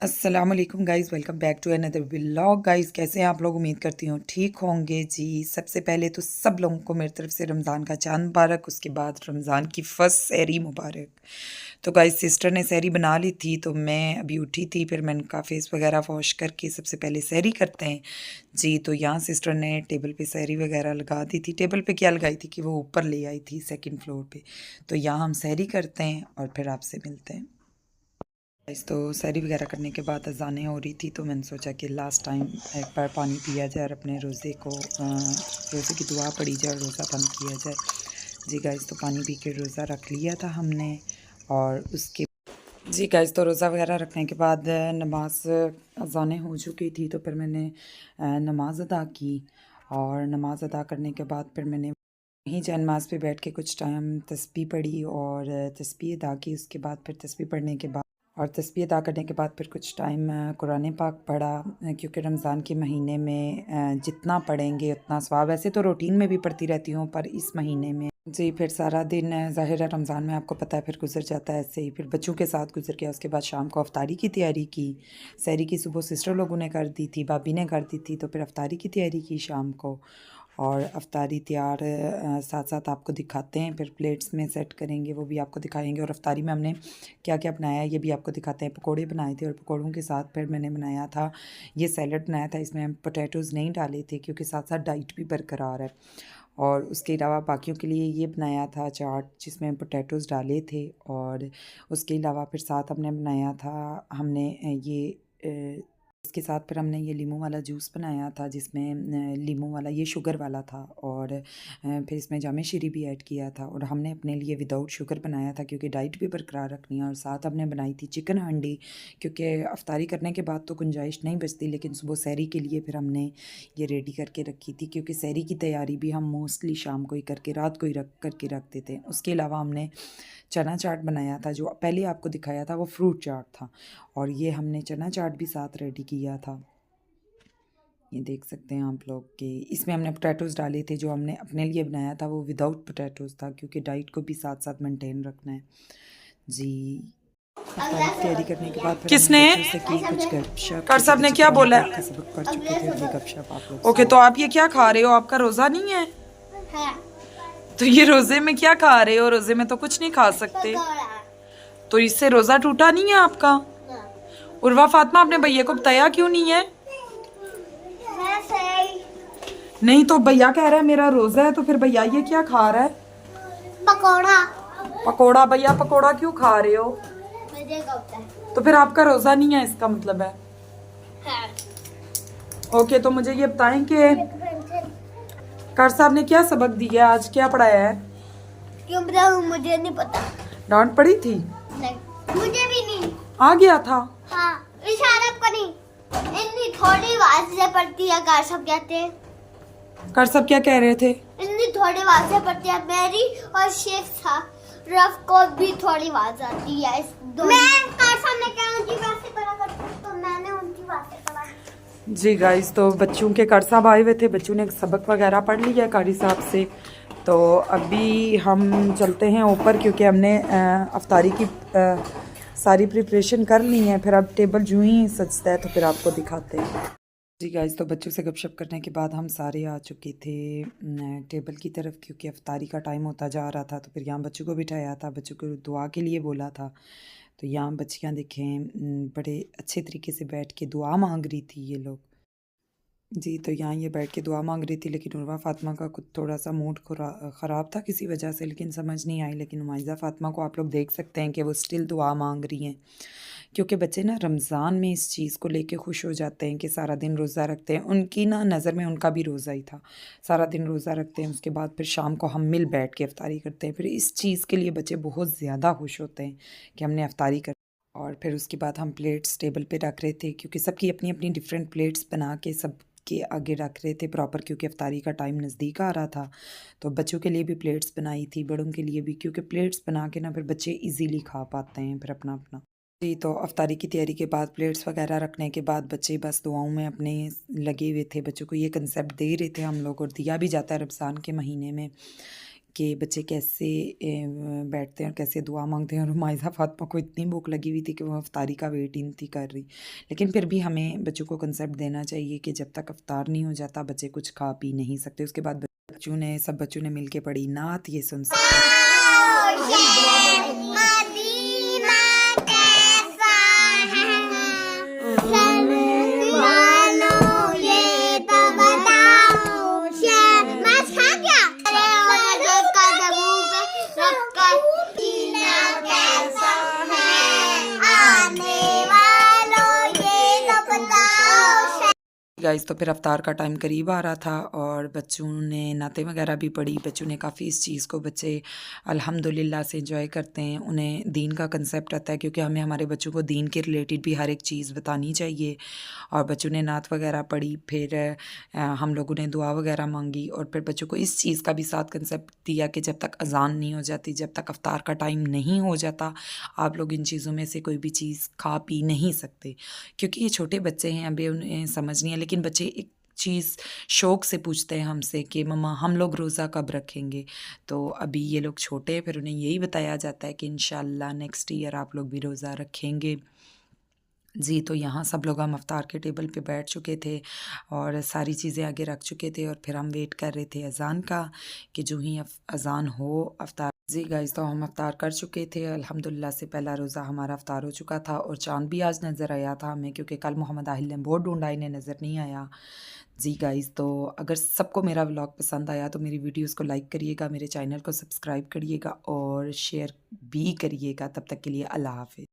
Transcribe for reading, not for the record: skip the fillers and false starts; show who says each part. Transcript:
Speaker 1: अस्सलाम वालेकुम guys, welcome back to another vlog. Guys, कैसे हैं आप लोग? उम्मीद करती हूँ ठीक होंगे जी। सबसे पहले तो सब लोगों को मेरी तरफ से रमज़ान का चांद मुबारक, उसके बाद रमज़ान की फ़र्स्ट सहरी मुबारक। तो गाइज़, सिस्टर ने सहरी बना ली थी तो मैं अभी उठी थी, फिर मैंने कहा फेस वगैरह वॉश करके सबसे पहले सहरी करते हैं जी। तो यहाँ सिस्टर ने टेबल पे सहरी वगैरह लगा दी थी। टेबल पे क्या लगाई थी कि वो ऊपर ले आई थी सेकंड फ्लोर पे। तो यहाँ हम सहरी करते हैं और फिर आपसे मिलते हैं। तो सहरी वगैरह करने के बाद अज़ानें हो रही थी तो मैंने सोचा कि लास्ट टाइम एक बार पानी पिया जाए और अपने रोज़े को रोज़े की दुआ पढ़ी जाए और रोज़ा बंद किया जाए जी। गाइस, तो पानी पी के रोज़ा रख लिया था हमने और उसके जी गाइस, तो रोज़ा वगैरह रखने के बाद नमाज अज़ानें हो चुकी थी तो फिर मैंने नमाज अदा की और नमाज अदा करने के बाद फिर मैंने वहीं जाए नमाज पे बैठ के कुछ टाइम तस्बीह पढ़ी और तस्बीह अदा की। उसके बाद फिर तस्बीह पढ़ने के बाद और तस्बीह अदा करने के बाद फिर कुछ टाइम कुरान पाक पढ़ा, क्योंकि रमज़ान के महीने में जितना पढ़ेंगे उतना सवाब। वैसे तो रूटीन में भी पढ़ती रहती हूँ पर इस महीने में जी फिर सारा दिन ज़ाहिर है रमज़ान में आपको पता है फिर गुजर जाता है ऐसे ही। फिर बच्चों के साथ गुजर गया। उसके बाद शाम को अफ्तारी की तैयारी की। सहरी की सुबह सिस्टर लोगों ने कर दी थी, भाभी ने कर दी थी, तो फिर अफ्तारी की तैयारी की शाम को। और अफ्तारी तैयार साथ साथ आपको दिखाते हैं, फिर प्लेट्स में सेट करेंगे वो भी आपको दिखाएंगे। और अफ्तारी में हमने क्या क्या बनाया ये भी आपको दिखाते हैं। पकोड़े बनाए थे और पकोड़ों के साथ फिर मैंने बनाया था ये सैलड बनाया था। इसमें हम पोटैटोज़ नहीं डाले थे क्योंकि साथ साथ डाइट भी बरकरार है। और उसके अलावा बाकियों के लिए ये बनाया था चाट जिसमें पोटैटोज़ डाले थे। और उसके अलावा फिर साथ हमने बनाया था हमने ये इसके साथ फिर हमने ये लीमू वाला जूस बनाया था जिसमें लीमू वाला ये शुगर वाला था और फिर इसमें जामे शीरी भी ऐड किया था। और हमने अपने लिए विदाउट शुगर बनाया था क्योंकि डाइट भी बरकरार रखनी है। और साथ हमने बनाई थी चिकन हांडी क्योंकि अफ्तारी करने के बाद तो गुंजाइश नहीं बचती, लेकिन सुबह सहरी के लिए फिर हमने ये रेडी करके रखी थी क्योंकि सहरी की तैयारी भी हम मोस्टली शाम को ही करके रात को ही रख करके रख देते हैं। उसके अलावा हमने चना चाट बनाया था, जो पहले आपको दिखाया था वो फ्रूट चाट था और ये हमने चना चाट भी साथ रेडी किया था। ये देख सकते हैं आप लोग कि इसमें हमने पोटैटोज़ डाले थे। जो हमने अपने लिए बनाया था वो विदाउट पोटैटोज़ था क्योंकि डाइट को भी साथ साथ मेंटेन रखना है जी। अफ्तारी की तैयारी करने के बाद फिर किसने बच्चों से की कुछ गपशप। कर साहब ने क्या बोला? का सबक पढ़ चुके थे और ये गपशप आप लोग ओके। तो आप ये क्या खा रहे हो? आपका रोज़ा नहीं है? तो ये रोज़े में क्या खा रहे हो? रोज़े में तो कुछ नहीं खा सकते, तो इससे रोज़ा टूटा नहीं है आपका? उर्वा फातिमा, अपने भैया को बताया क्यों नहीं है? नहीं तो भैया कह रहा है मेरा रोज़ा है, तो फिर भैया ये क्या खा रहा है? पकोड़ा। पकोड़ा? भैया पकोड़ा क्यों खा रहे हो? तो फिर आपका रोज़ा नहीं है इसका मतलब है? ओके, तो मुझे ये बताएं कि कार साहब ने क्या सबक दिया आज, क्या पढ़ाया है? क्यों बताऊं, मुझे नहीं पता। डांट पड़ी थी? नहीं, मुझे भी नहीं आ गया था। हाँ, इशारा करी इतनी थोड़ी आवाज से पढ़ती है। कार साहब कहते हैं। कार साहब क्या कह रहे थे? इतनी थोड़ी आवाज से पढ़ती है। मेरी और शेख था रफ को भी थोड़ी आवाज आती है। मैं कार साहब ने क्या उनकी बात से पढ़ा करती, तो मैंने उनकी बात से पढ़ा जी। गाइस, तो बच्चों के कार साहब आए हुए थे, बच्चों ने सबक वगैरह पढ़ लिया कारी साहब से। तो अभी हम चलते हैं ऊपर क्योंकि हमने अफ्तारी की सारी प्रिपरेशन कर ली है। फिर अब टेबल यूं ही सजता है तो फिर आपको दिखाते हैं जी। गाइस, तो बच्चों से गपशप करने के बाद हम सारे आ चुके थे टेबल की तरफ क्योंकि अफ्तारी का टाइम होता जा रहा था। तो फिर यहाँ बच्चों को बिठाया था, बच्चों को दुआ के लिए बोला था। तो यहाँ बच्चियाँ देखें बड़े अच्छे तरीके से बैठ के दुआ मांग रही थी ये लोग जी। तो यहाँ ये बैठ के दुआ मांग रही थी, लेकिन उर्वा फातिमा का कुछ थोड़ा सा मूड ख़राब था किसी वजह से, लेकिन समझ नहीं आई। लेकिन उमाइज़ा फातिमा को आप लोग देख सकते हैं कि वो स्टिल दुआ मांग रही हैं क्योंकि बच्चे ना रमज़ान में इस चीज़ को लेके खुश हो जाते हैं कि सारा दिन रोज़ा रखते हैं। उनकी ना नज़र में उनका भी रोज़ा ही था, सारा दिन रोज़ा रखते हैं। उसके बाद फिर शाम को हम मिल बैठ के अफ्तारी करते हैं। फिर इस चीज़ के लिए बच्चे बहुत ज़्यादा खुश होते हैं कि हमने अफ्तारी कर। और फिर उसके बाद हम प्लेट्स टेबल पे रख रहे थे क्योंकि सबकी अपनी अपनी डिफरेंट प्लेट्स बना के सब के आगे रख रहे थे प्रॉपर, क्योंकि अफ्तारी का टाइम नज़दीक आ रहा था। तो बच्चों के लिए भी प्लेट्स बनाई थी, बड़ों के लिए भी, क्योंकि प्लेट्स बना के ना फिर बच्चे इजीली खा पाते हैं फिर अपना अपना जी। तो अफ्तारी की तैयारी के बाद प्लेट्स वगैरह रखने के बाद बच्चे बस दुआओं में अपने लगे हुए थे। बच्चों को ये कंसेप्ट दे रहे थे हम लोग, और दिया भी जाता है रमज़ान के महीने में कि बच्चे कैसे बैठते हैं और कैसे दुआ मांगते हैं। और हुमायज़ा फ़ातिमा को इतनी भूख लगी हुई थी कि वो अफ्तारी का वेट ही नहीं थी कर रही। लेकिन फिर भी हमें बच्चों को कंसेप्ट देना चाहिए कि जब तक अफ्तार नहीं हो जाता बच्चे कुछ खा पी नहीं सकते। उसके बाद सब बच्चों ने मिल के पढ़ी नात, ये सुन सकते हैं। गाइस तो फिर अफ्तार का टाइम करीब आ रहा था और बच्चों ने नाते वगैरह भी पढ़ी। बच्चों ने काफ़ी इस चीज़ को बच्चे अल्हम्दुलिल्लाह से एंजॉय करते हैं। उन्हें दीन का कंसेप्ट आता है क्योंकि हमें हमारे बच्चों को दीन के रिलेटेड भी हर एक चीज़ बतानी चाहिए। और बच्चों ने नात वगैरह पढ़ी। फिर हम लोगों ने दुआ वगैरह मांगी और फिर बच्चों को इस चीज़ का भी साथ कंसेप्ट दिया कि जब तक अजान नहीं हो जाती, जब तक अफ्तार का टाइम नहीं हो जाता, आप लोग इन चीज़ों में से कोई भी चीज़ खा पी नहीं सकते। क्योंकि ये छोटे बच्चे हैं, अभी उन्हें समझ नहीं है। लेकिन बच्चे एक चीज़ शौक़ से पूछते हैं हमसे कि मम्मा हम लोग रोज़ा कब रखेंगे। तो अभी ये लोग छोटे हैं, फिर उन्हें यही बताया जाता है कि इंशाल्लाह नेक्स्ट ईयर आप लोग भी रोज़ा रखेंगे। जी, तो यहाँ सब लोग हम अफ्तार के टेबल पे बैठ चुके थे और सारी चीज़ें आगे रख चुके थे और फिर हम वेट कर रहे थे अज़ान का कि जो ही अज़ान हो अफ्तार। जी गाइस, तो हम अफ्तार कर चुके थे अल्हम्दुलिल्लाह से। पहला रोज़ा हमारा अफ्तार हो चुका था और चाँद भी आज नज़र आया था हमें, क्योंकि कल मोहम्मद आहिल ने बहुत ढूँढा, इन्हें नज़र नहीं आया। जी गाइस, तो अगर सबको मेरा व्लॉग पसंद आया तो मेरी वीडियोज़ को लाइक करिएगा, मेरे चैनल को सब्सक्राइब करिएगा और शेयर भी करिएगा। तब तक के लिए अल्लाह हाफ़िज़।